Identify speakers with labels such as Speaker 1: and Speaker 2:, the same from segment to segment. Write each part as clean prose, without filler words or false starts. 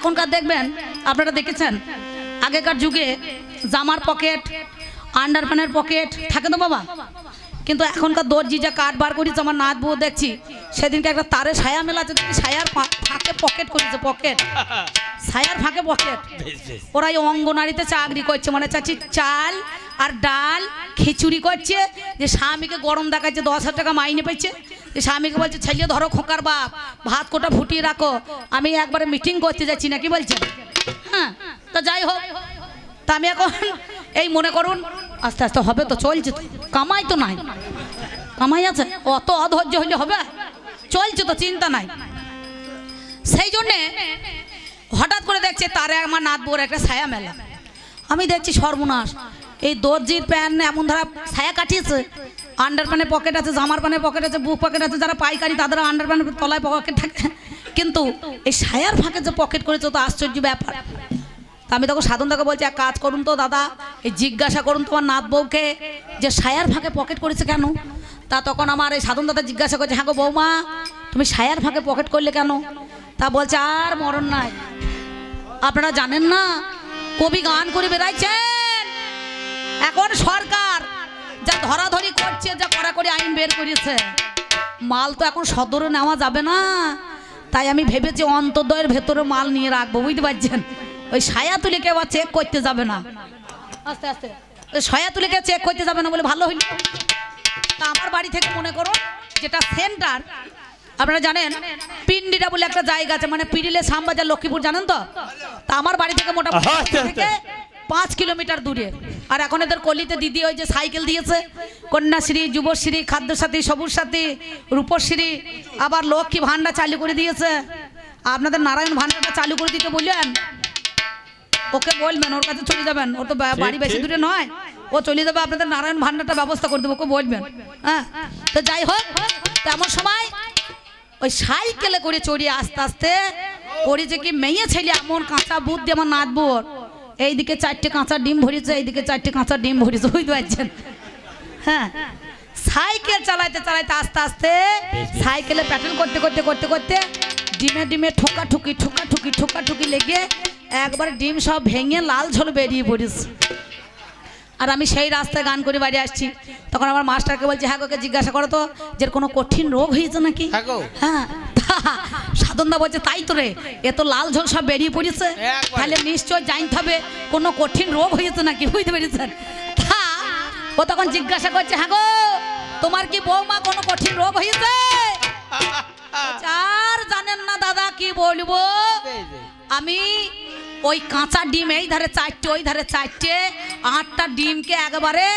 Speaker 1: এখনকার দেখবেন, আপনারা দেখেছেন আগেকার যুগে জামার পকেট, আন্ডারপ্যান্টের পকেট থাকে তো বাবা, কিন্তু এখনকার দর্জি যা কাঠ বার করেছে আমার নাত বউ দেখছি, সেদিনকে একটা তারে ছায়া মেলাতে দেখি ছায়ার ফাঁকে পকেট করেছে, পকেট ছায়ার ফাঁকে পকেট। ওরা এই অঙ্গনারীতে চাকরি করছে, মানে চাচ্ছি চাল আর ডাল খিচুড়ি করছে, যে স্বামীকে গরম দেখাচ্ছে, 10,000 টাকা মাইনে পেয়েছে, যে স্বামীকে বলছে ছেলে ধরো খোকার বাপ ভাত কোটা ফুটিয়ে রাখো, আমি একবারে মিটিং করতে যাচ্ছি না, কি বলছে? হ্যাঁ, তা যাই হোক, তা আমি এখন এই মনে করুন আস্তে আস্তে হবে তো, চলছে তো, কামাই তো নাই, কামাই আছে, অত অধৈর্য হইলে হবে? চলছে তো, চিন্তা নাই। সেই জন্যে হঠাৎ করে দেখছে তারে আমার নাত বউর একটা ছায়া মেলা। আমি দেখছি সর্বনাশ, এই দর্জির প্যান্ট এমন ধারা ছায়া কাটিয়েছে, আন্ডার প্যান্টের পকেট আছে, জামার প্যান্টের পকেট আছে, বুক পকেট আছে, যারা পাইকারি তাদের আন্ডার প্যান্টের তলায় পকেট থাকে, কিন্তু এই ছায়ার ফাঁকে যে পকেট করেছে তো আশ্চর্য ব্যাপার। তা আমি তখন সাধনদাকে বলছি এক কাজ করুন তো দাদা, এই জিজ্ঞাসা করুন তোমার নাত বউকে যে ছায়ার ফাঁকে পকেট করেছে কেন? তা তখন আমার এই সাধন দাদা জিজ্ঞাসা করছে, হ্যাঁ গো বৌমা তুমি ছায়ার ফাঁকে পকেট করলে কেন? তা বলছে আর মরণ নাই, আপনারা জানেন না কবি গান করে বেড়াইছেন, এখন সরকার যা ধরাধরি করছে, যা কড়াকড়ি আইন বের করেছে, মাল তো এখন সদরে নেওয়া যাবে না, তাই আমি ভেবেছি অন্তর্দয়ের ভেতরে মাল নিয়ে রাখবো, বুঝতে পারছেন? ওই ছায়া তুলে কেউ চেক করতে যাবে না, আস্তে আস্তে ওই ছায়া তুলে কেউ চেক করতে যাবে না বলে ভালো হইল। তা আমার বাড়ি থেকে মনে করুন যেটা সেন্টার, আপনারা জানেন পিন্ডিরা বলে একটা জায়গা আছে, মানে পিডিলে শ্যামবাজার লক্ষ্মীপুর জানেন তো, তা আমার বাড়ি থেকে মোটামুটি থেকে 5 কিলোমিটার দূরে। আর এখন এদের কলিতে দিদি ওই যে সাইকেল দিয়েছে, কন্যাশ্রী, যুবশ্রী, খাদ্যসাথী, সবুজ সাথী, রূপশ্রী, আবার লক্ষ্মী ভান্ডার চালু করে দিয়েছে। আপনাদের নারায়ণ ভান্ডারটা চালু করে দিতে বললেন, ওকে বলবেন, ওর কাছে চলে যাবেন, ওর তো বাড়ি বেশি দূরে নয়, ও চলে যাবে, আপনাদের নারায়ণ ভান্ডারটা ব্যবস্থা করে দেবো, ওকে বলবেন। হ্যাঁ, তো যাই হোক, তেমন সময় ওই সাইকেলে করে চড়িয়ে আস্তে আস্তে করেছে কি, মেয়ে ছেলে এমন কাঁচা বুদ্ধি আমার নাতবুর, এইদিকে 4টে কাঁচা ডিম ভরেছে, এইদিকে 4টে কাঁচা ডিম ভরেছে, বুঝতে পারছেন? হ্যাঁ, সাইকেল চালাইতে চালাইতে আস্তে আস্তে সাইকেলে প্যাটেল করতে করতে করতে করতে ডিমে ডিমে ঠোকাঠুকি ঠোকাঠুকি ঠোকাঠুকি লেগে একবারে ডিম সব ভেঙে লাল ঝোল বেরিয়ে পড়েছে। আর আমি সেই রাস্তায় গান করে বাড়ি আসছি, তখন আমার মাস্টারকে বলছি, হ্যাঁ ওকে জিজ্ঞাসা করো তো যে কোনো কঠিন রোগ হয়েছে নাকি? হ্যাঁ, সাধনদা বলছে তাই তো রে, এ তো লাল ঝোল সব বেরিয়ে পড়েছে, তাহলে নিশ্চয় জানতে হবে কোনো কঠিন রোগ হয়েছে নাকি, বুঝতে পেরেছেন? ও তখন জিজ্ঞাসা করছে, হ্যাঁ গো তোমার কি বৌমা কোনো কঠিন রোগ হয়েছে? আর জানেন না দাদা কি বলবো, আমি ওই কাঁচা ডিম এই ধারে 4টে ওই ধারে 4টে 8টা ডিমকে একবারে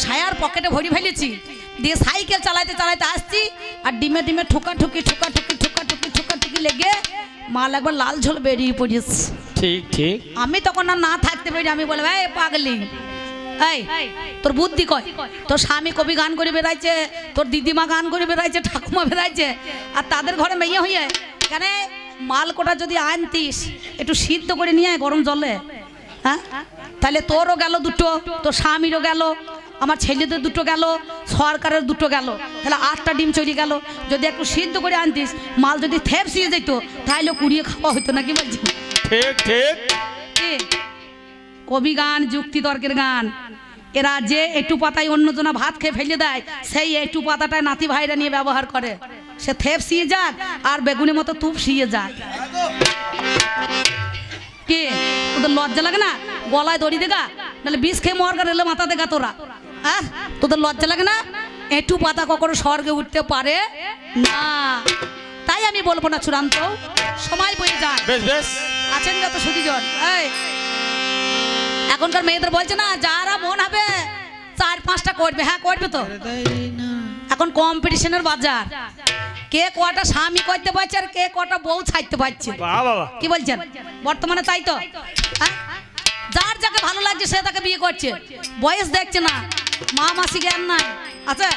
Speaker 1: ছায়ার পকেটে ভরি ফেলেছি, দিয়ে সাইকেল চালাইতে চালাইতে আসছি, আর ডিমে ডিমে ঠোকাঠুকি ঠোকাঠুকি ঠোকাঠুকি ঠোকাঠুকি লেগে মাল একবার লাল ঝোল বেরিয়ে পড়েছে। ঠিক ঠিক, আমি তখন না থাকতে পারি, আমি বলবো এই পাগলি, এই তোর বুদ্ধি কয়, তোর স্বামী কবি গান করে বেড়াইছে, তোর দিদিমা গান করে বেড়াইছে, ঠাকুমা বেড়াইছে, আর তাদের ঘরে মেয়ে হইয়ে কেন মাল কোটা যদি আনতিস একটু সিদ্ধ করে নিয়ে গরম জলে, হ্যাঁ তাহলে তোরও গেল দুটো, তোর স্বামীরও গেল, আমার ছেলেদের দুটো গেল, সরকারের দুটো গেল, তাহলে 8টা ডিম চলে গেল। যদি একটু সিদ্ধ করে আনতিস, মাল যদি থেপসিয়ে যেত তাহলে কুড়িয়ে খাওয়া হইতো না, কি বলছি? ঠিক ঠিক, কবি গান যুক্তি তর্কের গান, এরা যে একটু পাতায় অন্যজনা ভাত খেয়ে ফেলে দেয়, সেই একটু পাতাটায় নাতি ভাইরা নিয়ে ব্যবহার করে, সে থেপ সিয়ে যাক আর বেগুনের মতো তুপ সিয়ে যাক। কি তোদের লজ্জা লাগে না? গলায় দড়ি দেগা, নাহলে বিষ খেয়ে মরগা রেলে মাথা দেগা তোরা, হ্যাঁ তোদের লজ্জা লাগে না? একটু পাতা কখনো স্বর্গে উঠতে পারে না, তাই আমি বলবো না, চূড়ান্ত সময় বয়ে যায়। আছেন যত সুদীজন, এই এখনকার মেয়েদের বলছে না যারা মন হবে 4-5টা করবে, হ্যাঁ করবে তো, এখন কম্পিটিশনের বাজার, কে কটা স্বামী করতে পারছে আর কে কটা বউ ছাড়তে পারছে, কি বলছেন বর্তমানে? তাই তো, যার যাকে ভালো লাগছে সে তাকে বিয়ে করছে, বয়স দেখছে না, মা মাসি জ্ঞান নাই, আচ্ছা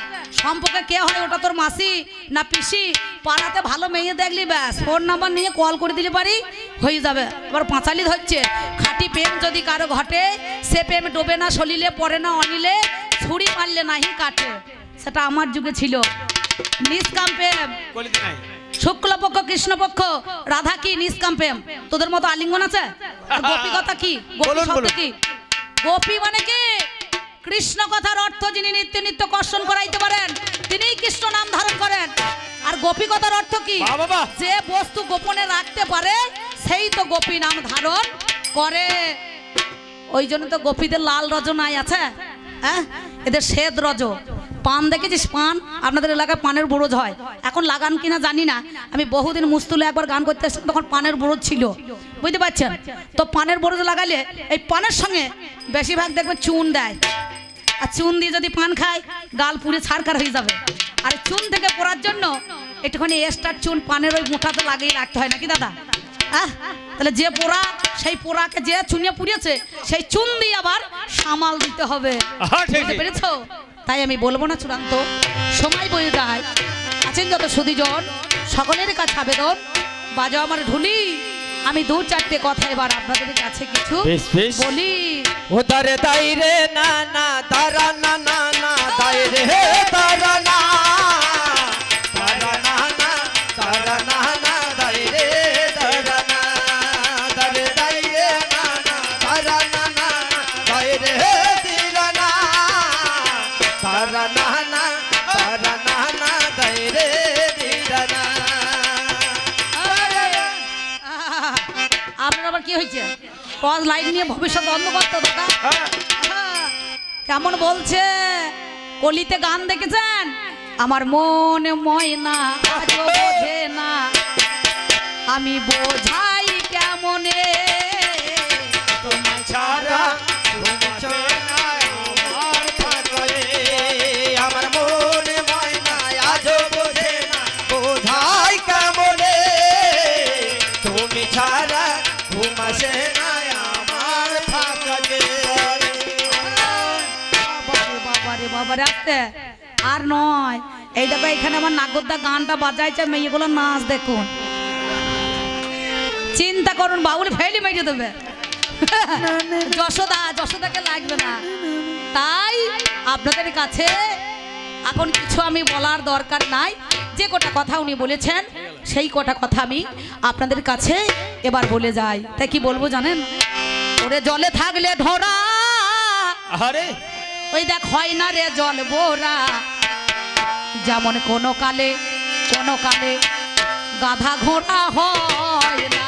Speaker 1: সম্পর্কে কে হয় ওটা তোর মাসি না পিসি, পাড়াতে ভালো মেয়ে দেখলি ব্যাস ফোন নাম্বার নিয়ে কল করে দিলে পারি হয়ে যাবে। এবার পাঁচালি ধরছে, খাঁটি প্রেম যদি কারো ঘটে, সে প্রেম ডোবে না সলিলে, পড়ে না অনিলে, ছুরি মারলে নাহি কাটে, সেটা আমার যুগে ছিল। নিষ্কাম প্রেম শুক্লপক্ষ কৃষ্ণপক্ষ, রাধা কি নিষ্কাম প্রেম, তোদের মতো আলিঙ্গন আছে? আর গোপী কথা কি? গোপী শব্দ কি? গোপী মানে কি? কৃষ্ণ কথার অর্থ যিনি নিত্য নিত্য কর্ষণ করাইতে পারেন তিনিই কৃষ্ণ নাম ধারণ করেন। আর গোপী কথার অর্থ কি? যে বস্তু গোপনে রাখতে পারে সেই তো গোপী নাম ধারণ করে। ওই জন্য তো গোপীদের লাল রজ নাই আছে, হ্যাঁ, এদের শ্বেত রজ। পান দেখেছিস? পান আপনাদের এলাকায় পানের বুরজ হয়, এখন লাগান কিনা জানি না। আমি বহুদিন মুস্তুলে একবার গান করতে এসেছিলাম, তখন পানের বুরজ ছিল, বুঝতে পারছেন তো? পানের বুরজ লাগালে এই পানের সঙ্গে বেশিরভাগ দেখবে চুন দেয়, আর চুন দিয়ে যদি পান খায় গাল পুড়ে ছাড়কার হয়ে যাবে। আর চুন থেকে পড়ার জন্য একটুখানি এক্সট্রা চুন পানের ওই মুঠাতে লাগিয়ে রাখতে হয় নাকি দাদা? তাহলে যে পোড়া সেই পোড়াকে যে চুনিয়ে পুড়িয়েছে সেই চুন দিয়ে আবার সামাল দিতে হবে, বুঝতে পেরেছো? তাই আমি বলবো না, চূড়ান্ত সময় বয়ে যায়। আছেন যত সুধীজন সকলের কাছে আবেদন, বাজাও আমার ঢুলি, আমি দু চারটে কথা এবার আপনাদের কাছে কিছু বলি।
Speaker 2: ও দারে দাই রে না না তারা না না না দাই রে তারা না তারা না না তারা না না দাই রে তারা না দারে দাই রে না না তারা না না দাই রে তিরা না তারা না না তারা না না দাই রে তিরা না।
Speaker 1: আপনার আবার কি হয়েছে? টর্চ লাইট নিয়ে ভবিষ্যৎ অন্ধকার তো দাদা। কেমন বলছে? কলিতে গান দেখেছেন? আমার মনে ময়না আজও বোঝে না, আমি বোঝাই কেমনে
Speaker 2: তোমায় ছাড়া তোমায় না আমার থাকলে আমার মনে ময়না আজও বোঝে না, বোঝাই কেমনে তুমি ছাড়া ঘুমাসে না আমার থাকলে।
Speaker 1: বাবারে বাবারে আসতে আর নয়, এই দেখো এখানে আমার নাগরদা গানটা বাজাইছে, মেয়েগুলো নাচ দেখুন। চিন্তা করুন বাবুল ফেলি মেরে দেবে, যশোদাকে লাগবে না। তাই আপনাদের কাছে এখন কিছু আমি বলার দরকার নাই, যে কটা কথা উনি বলেছেন সেই কটা কথা আমি আপনাদের কাছে এবার বলে যাই। তাই কি বলবো জানেন? ওরে জলে থাকলে ঢোরা,
Speaker 2: আরে
Speaker 1: ওই দেখ হয় না রে জল বোরা, যেমন কোনো কালে গাধা ঘোড়া হয় না।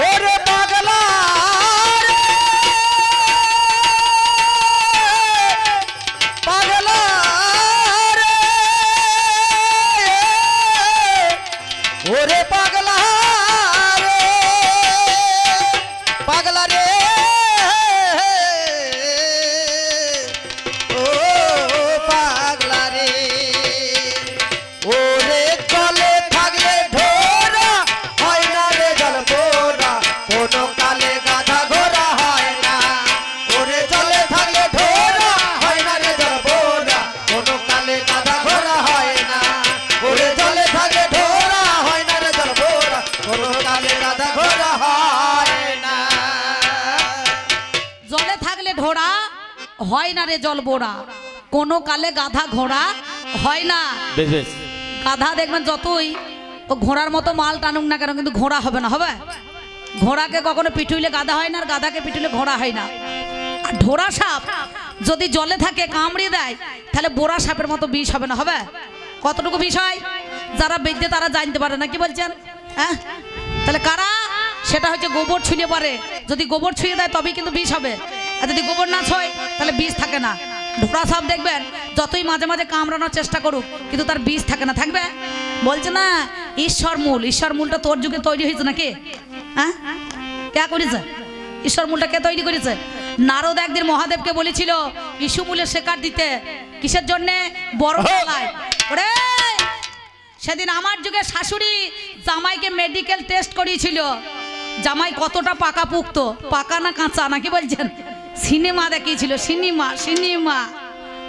Speaker 2: ওরে পাগলা রে পাগলা রে ওরে পাগলা রে পাগলা রে ও পাগলা রে ওরে চলে থাকলে ঢোরা হয় না রে জল বোরা, কোনো কালে গাধা ঘোড়া হয় না। ওরে চলে থাকলে ঢোরা হয় না রে জল বোরা, কোনো কালে গাধা ঘোড়া হয় না। ওরে চলে থাকলে ঢোরা হয় না রে জল বোরা, কোনো কালে গাধা ঘোড়া হয় না।
Speaker 1: জলে থাকলে ঢোড়া হয় না রে জল বোরা, কোনো কালে গাধা ঘোড়া হয় না। গাধা দেখবেন যতই ও ঘোড়ার মতো মাল টানুক না কেন, কিন্তু ঘোড়া হবে না, হবে? ঘোড়াকে কখনো পিটুইলে গাধা হয় না, আর গাধাকে পিটুইলে ঘোড়া হয় না। আর ঢোড়া সাপ যদি জলে থাকে কামড়িয়ে দেয় তাহলে বোরা সাপের মতো বিষ হবে না, হবে? কতটুকু বিষ হয় যারা বেঁধে তারা জানতে পারে না, কি বলছেন? হ্যাঁ, তাহলে কারা? সেটা হচ্ছে গোবর ছুঁয়ে পারে, যদি গোবর ছুঁয়ে দেয় তবেই কিন্তু বিষ হবে, আর যদি গোবর না ছয় তাহলে বিষ থাকে না। ঢোড়া সাপ দেখবেন যতই মাঝে মাঝে কামড়ানোর চেষ্টা করুক কিন্তু তার বিষ থাকে না, থাকবে? বলছে না ঈশ্বর মূলটা তোর যুগে তৈরি হয়েছে নাকি? হ্যাঁ, কে করেছে? ঈশ্বর মূলটা কে তৈরি করেছে? নারদ একদিন মহাদেবকে বলেছিল ইস্যু মূলের শেখার দিতে, কিসের জন্যে? বড় পালায়। ওরে সেদিন আমার যুগে শাশুড়ি জামাইকে মেডিকেল টেস্ট করিয়েছিল, জামাই কতটা পাকা পুক্ত, পাকা না কাঁচা নাকি বলছেন? সিনেমা দেখিয়েছিল, সিনেমা।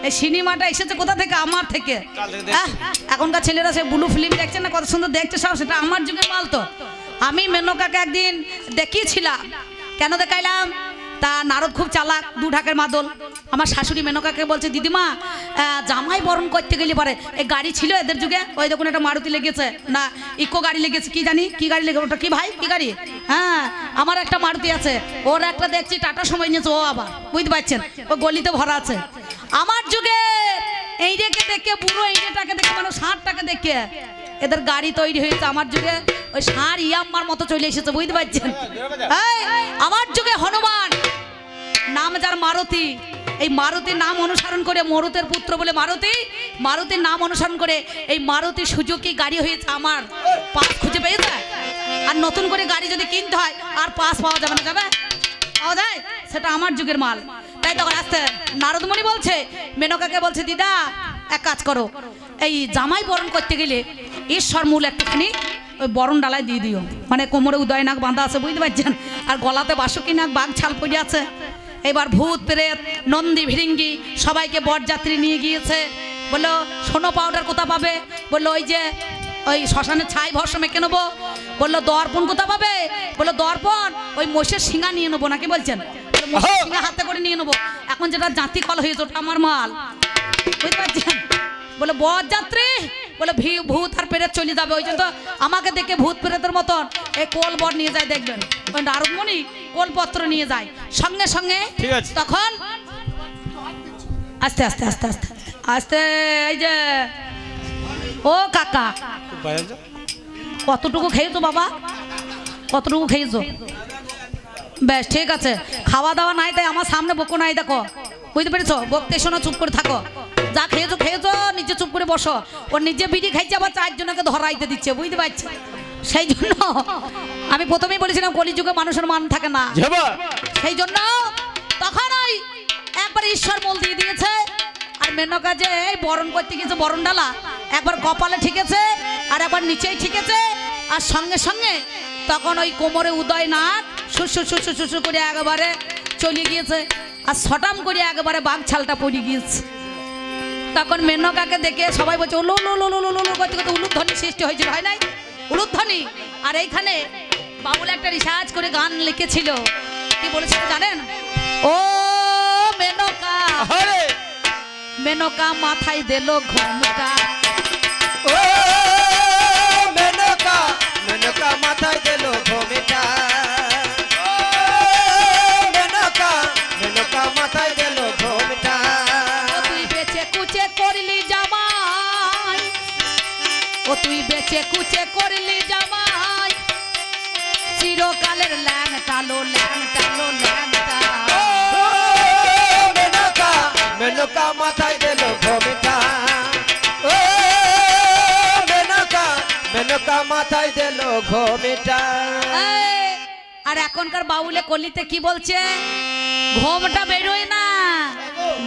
Speaker 1: এই সিনেমাটা এসেছে কোথা থেকে? আমার থেকে। এখনকার ছেলেরা সে ব্লু ফিল্ম দেখছে না, কত সুন্দর দেখছে সব, সেটা আমার যুগের মাল তো। আমি মেনকাকে একদিন দেখিয়েছিলাম, কেন দেখাইলাম? তা নারদ খুব চালাক, দু ঢাকের মাদল। আমার শাশুড়ি মেনকাকে বলছে, দিদিমা জামাই বরণ করতে গেলে পারে এই গাড়ি ছিল এদের যুগে, ওই দেখুন একটা মারুতি লেগেছে না ইকো গাড়ি লেগেছে, কি জানি কি গাড়ি লেগে, ওটা কি ভাই কি গাড়ি? হ্যাঁ আমার একটা মারুতি আছে, ওর একটা দেখছি টাটা সময় নিয়েছে, ও আবার বুঝতে পারছেন ও গলিতে ভরা আছে। আমার যুগে এই রেখে দেখে বুড়ো এইটাকে দেখে মানে 60টাকে দেখে এদের গাড়ি তৈরি হয়েছে। আমার যুগে ওই ষাঁড় ইয়াম্মার মতো চলে এসেছে, বুঝতে পারছেন? আমার যুগে হনুমান নাম যার মারুতি, এই মারুতির নাম অনুসরণ করে, মরুতের পুত্র বলে মারুতি, মারুতির নাম অনুসরণ করে এই মারুতি সুজুকি গাড়ি হয়েছে। আমার পাস খুঁজে পেয়ে যায়, আর নতুন করে গাড়ি যদি কিনতে হয় আর পাস পাওয়া যাবে না, যাবে পাওয়া যায়, সেটা আমার যুগের মাল। তাই তখন আসতে নারদমণি বলছে, মেনকাকে বলছে, দিদা এক কাজ করো, এই জামাই বরণ করতে গেলে ঈশ্বর মূল একটুখানি ওই বরণ ডালায় দিয়ে দিও, মানে কোমরে উদয় নাক বাঁধা আছে, বুঝতে পারছেন, আর গলাতে বাসুকি নাক বাঘ ছাল পড়ে আছে। এবার ভূত প্রেত নন্দী ভিরিঙ্গি সবাইকে বরযাত্রী নিয়ে গিয়েছে। বললো সোনো পাউডার কোথা পাবে? বললো ওই যে ওই শ্মশানে ছাই ভস্ম মেখে নেবো। বললো দর্পণ কোথা পাবে? বললো দর্পণ ওই মোষের শিঙা নিয়ে নেবো, নাকি বলছেন? মোষের শিঙা হাতে করে নিয়ে নেবো, এখন যেটা জাতি কল হয়েছে ওটা আমার মাল, বুঝতে পারছেন? বলে বরযাত্রী, বলে ভূত আর প্রেত চলে যাবে, ওই জন্য তো আমাকে দেখে ভূত প্রেতের মতন এই কোল বর নিয়ে যায়, দেখবেন ওই নারদমণি কোলপত্র নিয়ে যায় সঙ্গে সঙ্গে। তখন আস্তে আস্তে আস্তে আস্তে আস্তে এই যে ও কাকা কতটুকু খেয়েছো বাবা, কতটুকু খেয়েছো? বেশ ঠিক আছে, খাওয়া দাওয়া নাই তাই আমার সামনে বকো নাই, দেখো বুঝতে পেরেছো? বকতে শোনো, চুপ করে থাকো, যা খেয়েছো খেয়েছো, নিজে চুপ করে বসো। ওর নিজে বিড়ি খাইছে, আবার 4 জনকে ধরাইতে দিচ্ছে, বুঝতে পারছি? সেই জন্য আমি প্রথমেই বলেছিলাম কলিযুগে মানুষের মান থাকে না, সেই জন্য তখন ওই একবার ঈশ্বর মূল দিয়ে দিয়েছে। আর মেনকা যে বরণ করতে গেছে, বরণ ডালা একবার কপালে ঠিকেছে আর একবার নিচেই ঠিকেছে, আর সঙ্গে সঙ্গে তখন ওই কোমরে উদয় নাক শুশু শুশু শুশু করে একেবারে চলে গিয়েছে, আর ছটাম করে একেবারে বাঘ ছালটা পড়ে গিয়েছে। তখন মেনকাকে দেখে সবাই বলছে উলু উলু উলু উলু করতে করতে উলুধ্বনি সৃষ্টি হয়েছিল, হয় নাই উলুধ্বনি? আর এইখানে বাবুল একটা রিসার্চ করে গান লিখেছিল, কি বলেছিল জানেন? ও মেনকা, মেনকা মাথায় দিল ঘুমটা,
Speaker 2: ও মেনকা, মেনকা মাথায় দিল ঘুমটা, মেনকা, মেনকা মাথায় দিল ঘুমটা।
Speaker 1: তুই বেচে কুচে করলি জামাই, ও তুই বেচে কুচে করলি জামাই, চিরকালের ল্যাংটালো ল্যাংটালো ল্যাংটা।
Speaker 2: মেনকা, মেনকা মাথায় দিল ঘুমটা, ও মেনকা, মেনকা মাথায় দিল ঘুমটা।
Speaker 1: আর এখনকার বাউলে কলিতে কি বলছে? ঘোমটা বেরোয় না,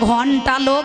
Speaker 1: ঘন্টালো